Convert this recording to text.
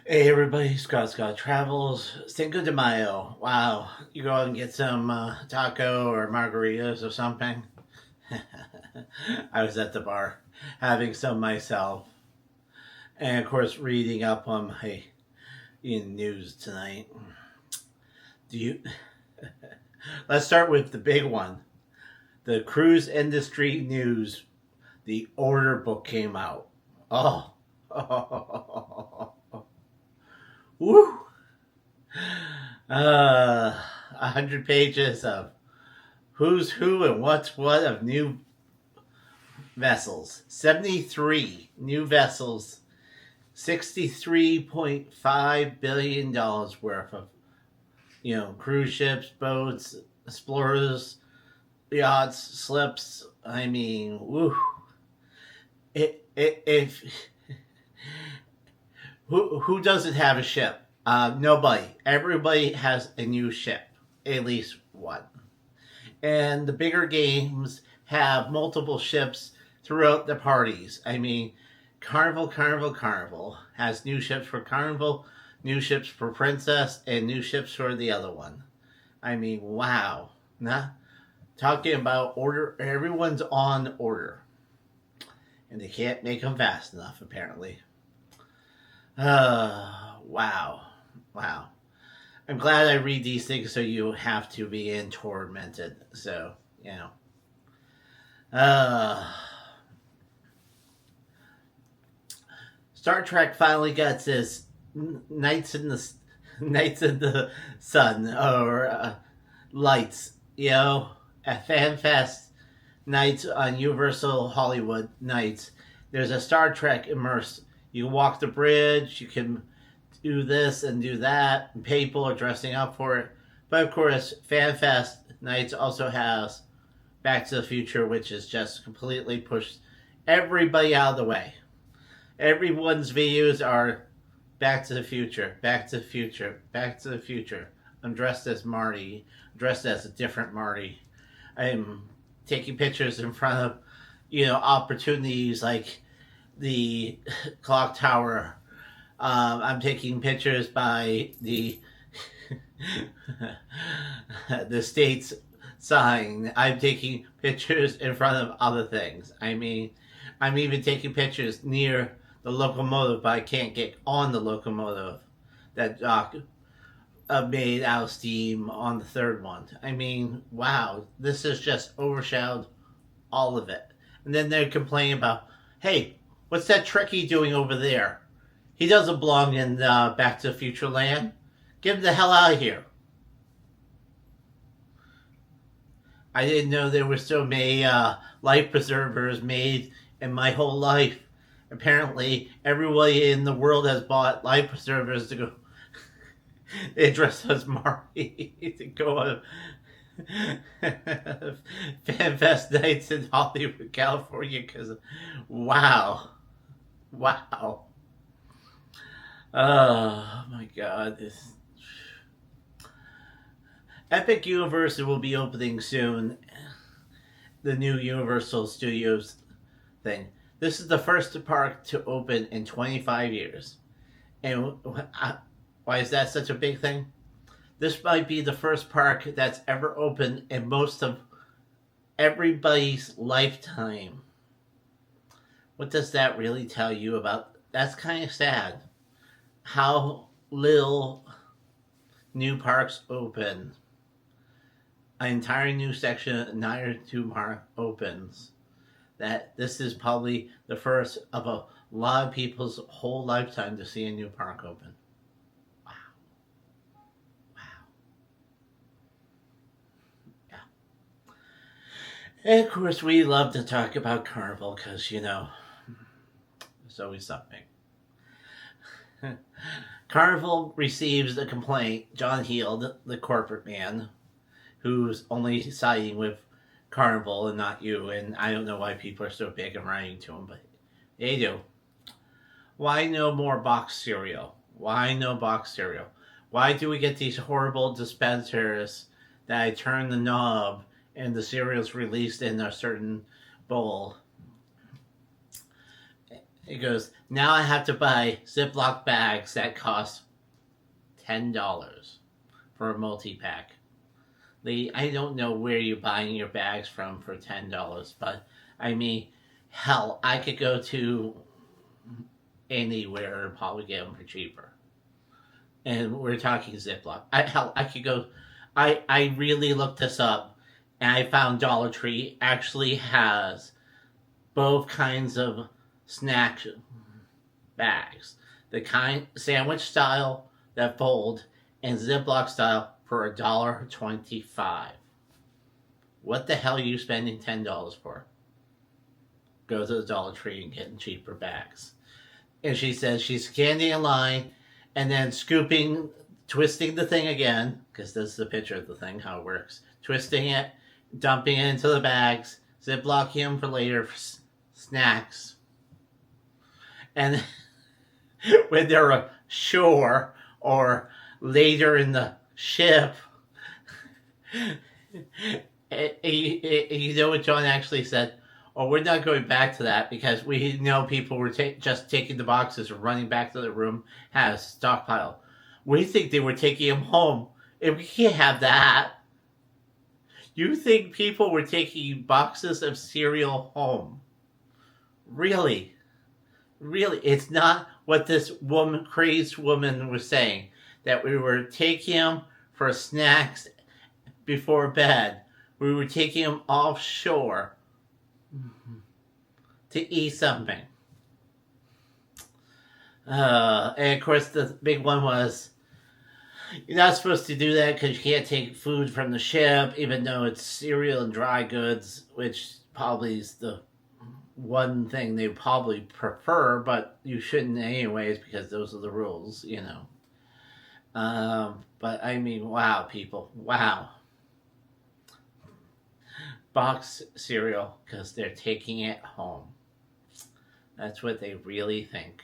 Hey everybody, Scott Travels. Cinco DeMayo. Wow, you go out and get some taco or margaritas or something. I was at the bar having some myself, and of course reading up on my news tonight. Do you? Let's start with the big one. The cruise industry news. The order book came out. Oh, woo! 100 pages of who's who and what's what of new vessels. 73 new vessels, $63.5 billion worth of cruise ships, boats, explorers, yachts, slips. I mean, woo. If who doesn't have a ship? Nobody. Everybody has a new ship, at least one. And the bigger games have multiple ships throughout the parties. I mean, Carnival has new ships for Carnival, new ships for Princess, and new ships for the other one. I mean, wow. Nah, talking about order, everyone's on order. And they can't make them fast enough, apparently. Wow. Wow. I'm glad I read these things so you have to be in tormented. So, you know. Uh, Star Trek finally gets this Nights in the Nights in the Sun or Lights, at FanFest nights on Universal Hollywood nights. There's a Star Trek immerse. You can walk the bridge. You can do this and do that. And people are dressing up for it. But of course, FanFest nights also has Back to the Future, which is just completely pushed everybody out of the way. Everyone's videos are Back to the Future, Back to the Future, Back to the Future. I'm dressed as Marty, dressed as a different Marty. I'm taking pictures in front of, opportunities like the clock tower. I'm taking pictures by the the state's sign. I'm taking pictures in front of other things. I mean, I'm even taking pictures near the locomotive, but I can't get on the locomotive that Doc made out of steam on the third one. I mean, wow, this has just overshadowed all of it. And then they're complaining about, hey, what's that Trekkie doing over there? He doesn't belong in Back to the Future land. Get him the hell out of here. I didn't know there were so many life preservers made in my whole life. Apparently, everybody in the world has bought life preservers to go. They dress as Marty to go on FanFest nights in Hollywood, California. Because, wow. Wow. Oh, my God. Epic Universe will be opening soon. The new Universal Studios thing. This is the first park to open in 25 years. And why is that such a big thing? This might be the first park that's ever opened in most of everybody's lifetime. What does that really tell you about? That's kind of sad. How little new parks open. An entire new section, another two park opens. That this is probably the first of a lot of people's whole lifetime to see a new park open. Wow. Wow. Yeah. And of course, we love to talk about Carnival because, there's always something. Carnival receives a complaint. John Heald, the corporate man, who's only siding with Carnival and not you, and I don't know why people are so big and writing to him, but they do. Why no more box cereal? Why no box cereal? Why do we get these horrible dispensers that I turn the knob and the cereal's released in a certain bowl? He goes, now I have to buy Ziploc bags that cost $10 for a multi-pack. I don't know where you're buying your bags from for $10, but I mean, hell, I could go to anywhere and probably get them for cheaper. And we're talking Ziploc. Hell, I could go. I really looked this up, and I found Dollar Tree actually has both kinds of snack bags. The kind sandwich style that fold and Ziploc style for $1.25. What the hell are you spending $10 for? Go to the Dollar Tree and get cheaper bags. And she says she's standing in line and then scooping, twisting the thing again, because this is the picture of the thing, how it works. Twisting it, dumping it into the bags, Ziplocking them for later for snacks. And when they're ashore or later in the ship, you know what John actually said? Oh, we're not going back to that because we know people were just taking the boxes and running back to the room, had a stockpile. We think they were taking them home, and we can't have that. You think people were taking boxes of cereal home? Really? Really? It's not what this crazed woman was saying, that we were taking them for snacks before bed. We were taking them offshore to eat something. And of course, the big one was, you're not supposed to do that because you can't take food from the ship, even though it's cereal and dry goods, which probably is the one thing they probably prefer, but you shouldn't anyways because those are the rules, you know. But I mean, wow, people, wow. Box cereal because they're taking it home. That's what they really think.